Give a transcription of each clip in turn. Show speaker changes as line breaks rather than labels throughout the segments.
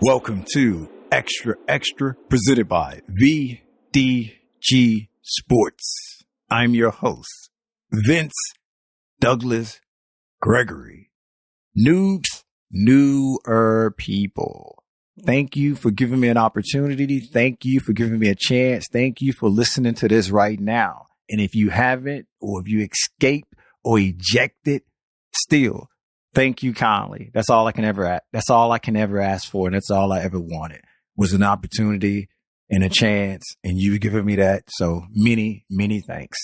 Welcome to Xtra presented by VDG Sports. I'm your host, Vince Douglas Gregory. Noobs, newer people. Thank you for giving me an opportunity. Thank you for giving me a chance. Thank you for listening to this right now. And if you haven't, or if you escaped or ejected, still, thank you kindly. That's all I can ever ask for. And that's all I ever wanted was an opportunity and a chance. And you giving me that. So many, many thanks.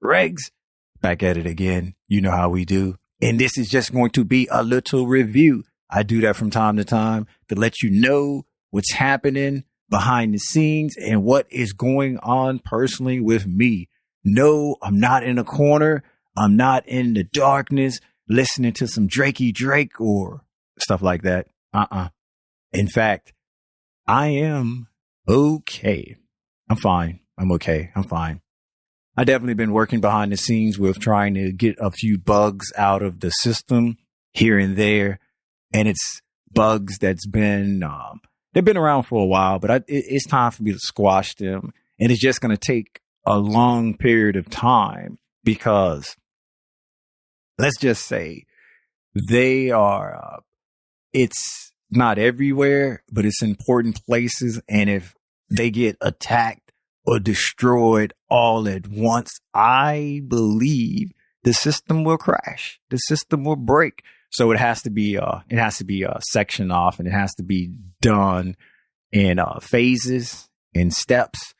Regs, back at it again. You know how we do. And this is just going to be a little review. I do that from time to time to let you know what's happening behind the scenes and what is going on personally with me. No, I'm not in a corner. I'm not in the darkness listening to some Drakey Drake or stuff like that. In fact, I am okay. I'm fine. I'm okay. I'm fine. I definitely been working behind the scenes with trying to get a few bugs out of the system here and there. And it's bugs that's been, they've been around for a while, but it's time for me to squash them. And it's just going to take a long period of time because let's just say they are, it's not everywhere, but it's important places. And if they get attacked or destroyed all at once, I believe the system will crash. The system will break. So it has to be sectioned off, and it has to be done in phases and steps.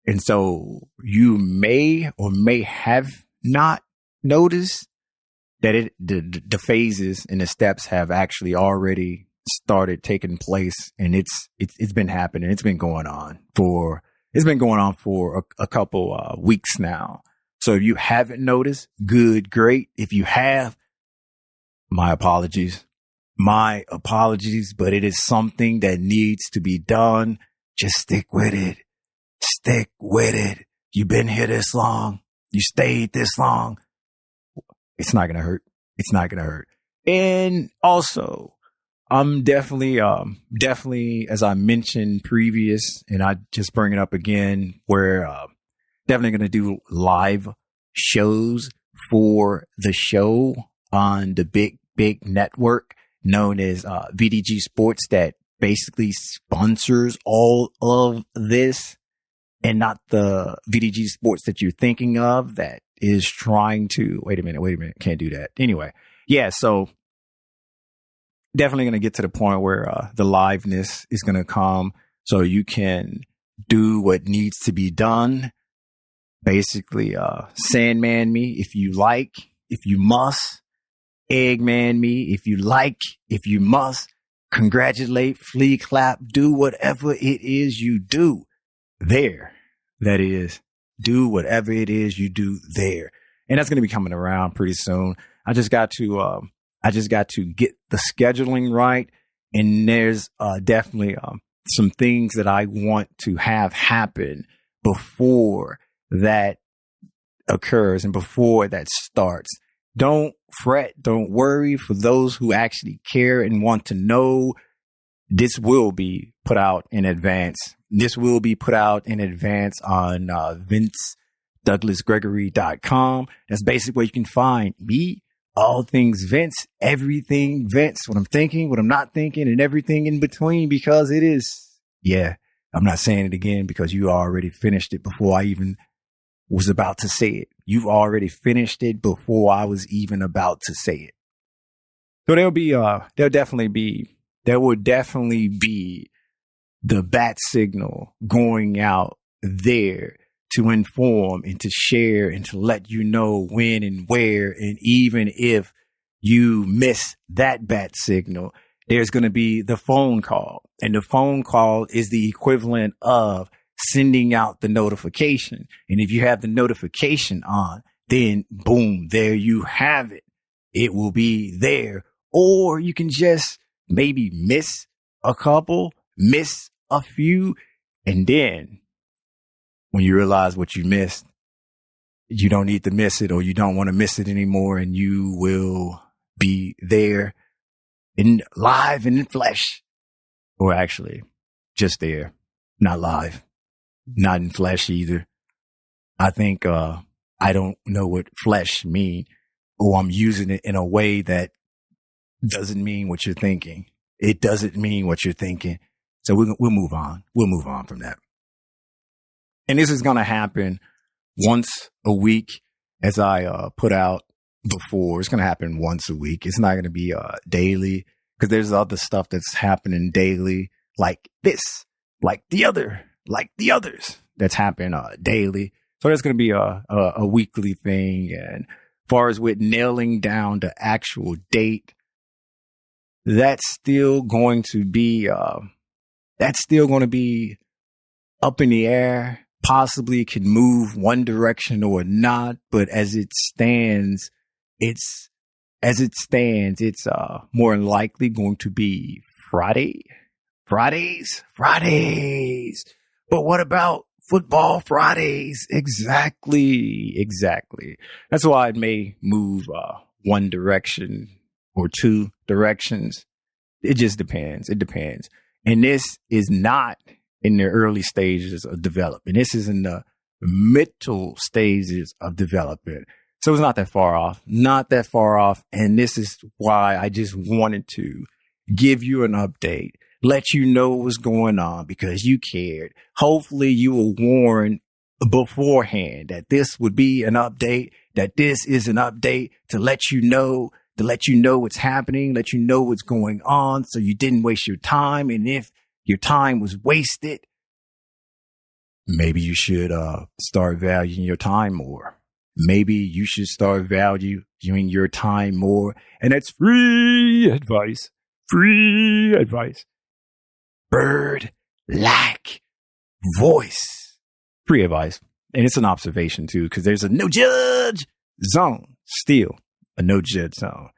And so you may or may have not noticed that the phases and the steps have actually already started taking place, and it's been happening. It's been going on for a couple weeks now. So if you haven't noticed, good, great. If you have, my apologies, but it is something that needs to be done. Just stick with it. Stick with it. You've been here this long. You stayed this long. It's not going to hurt. It's not going to hurt. And also, I'm definitely, as I mentioned previous, and I just bring it up again, we're definitely going to do live shows for the show on the big network known as VDG Sports that basically sponsors all of this, and not the VDG Sports that you're thinking of that is trying to, wait a minute, can't do that. Anyway, yeah, so definitely going to get to the point where the liveness is going to come so you can do what needs to be done. Basically, Sandman me if you like, if you must. Eggman me if you like, if you must. Congratulate, flea clap, do whatever it is you do there. That is, do whatever it is you do there. And that's going to be coming around pretty soon. I just got to get the scheduling right. And there's definitely some things that I want to have happen before that occurs and before that starts. Don't fret. Don't worry. For those who actually care and want to know, this will be put out in advance. This will be put out in advance on VinceDouglasGregory.com. That's basically where you can find me, all things Vince, everything Vince, what I'm thinking, what I'm not thinking, and everything in between, because it is, yeah, I'm not saying it again because you already finished it before I even was about to say it. You've already finished it before I was even about to say it. So there will definitely be the bat signal going out there to inform and to share and to let you know when and where. And even if you miss that bat signal, there's going to be the phone call. And the phone call is the equivalent of sending out the notification. And if you have the notification on, then boom, there you have it. It will be there. Or you can just maybe miss a couple, miss a few, and then when you realize what you missed, you don't need to miss it, or you don't want to miss it anymore, and you will be there in live and in flesh or actually just there, not live, not in flesh either. I think, I don't know what flesh mean, or I'm using it in a way that doesn't mean what you're thinking. It doesn't mean what you're thinking. So we'll move on. We'll move on from that. And this is going to happen once a week, as I put out before. It's going to happen once a week. It's not going to be daily, because there's other stuff that's happening daily, like this, like the others that's happening daily. So there's going to be a weekly thing. And as far as with nailing down the actual date, that's still going to be up in the air. Possibly can move one direction or not, but as it stands, it's more than likely going to be Fridays. But what about football Fridays? Exactly. That's why it may move one direction or two directions. It just depends. It depends. And this is not in the early stages of development. This is in the middle stages of development. So it's not that far off. And this is why I just wanted to give you an update, let you know what was going on, because you cared. Hopefully you were warned beforehand that this would be an update, that this is an update to let you know what's happening, let you know what's going on, so you didn't waste your time. And if your time was wasted, maybe you should start valuing your time more. Maybe you should start valuing your time more. And that's free advice. Bird like voice. Free advice. And it's an observation too, because there's a no judge zone. Still a no judge zone.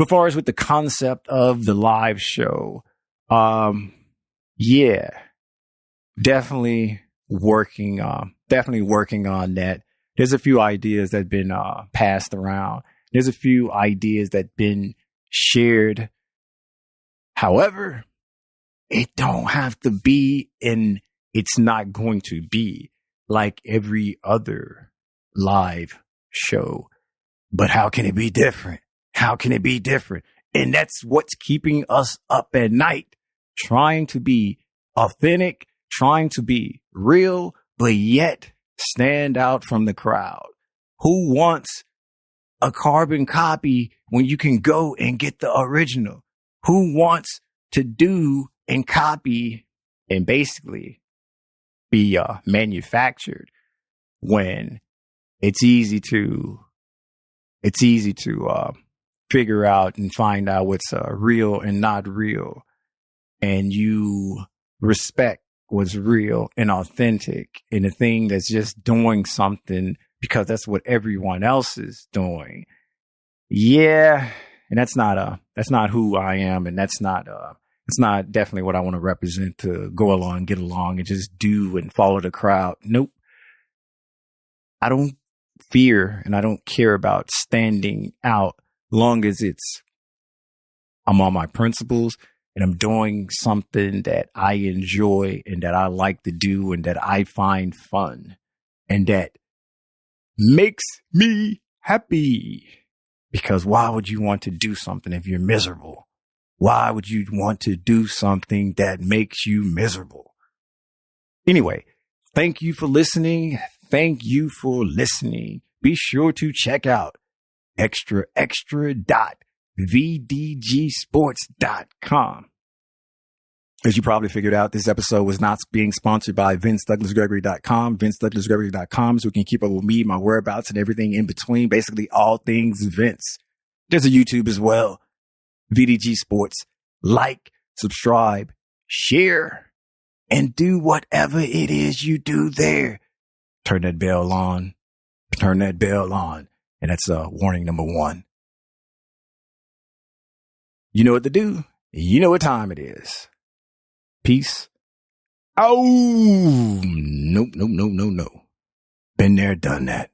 As far as with the concept of the live show, definitely working on that. There's a few ideas that have been passed around. There's a few ideas that have been shared. However, it don't have to be, and it's not going to be like every other live show. But how can it be different? And that's what's keeping us up at night, trying to be authentic, trying to be real, but yet stand out from the crowd. Who wants a carbon copy when you can go and get the original? Who wants to do and copy and basically be manufactured when it's easy to figure out and find out what's real and not real, and you respect what's real and authentic in a thing that's just doing something because that's what everyone else is doing. Yeah, and that's not who I am, and it's not definitely what I want to represent, to go along, get along, and just do and follow the crowd. Nope. I don't fear and I don't care about standing out, long as I'm on my principles and I'm doing something that I enjoy and that I like to do and that I find fun and that makes me happy. Because why would you want to do something if you're miserable? Why would you want to do something that makes you miserable? Anyway, thank you for listening. Be sure to check out extra.vdgsports.com. As you probably figured out, this episode was not being sponsored by VinceDouglasGregory.com. VinceDouglasGregory.com, so we can keep up with me, my whereabouts, and everything in between. Basically, all things Vince. There's a YouTube as well. VDG Sports. Like, subscribe, share, and do whatever it is you do there. Turn that bell on. And that's warning number 1. You know what to do. You know what time it is. Peace. Oh, nope. Been there, done that.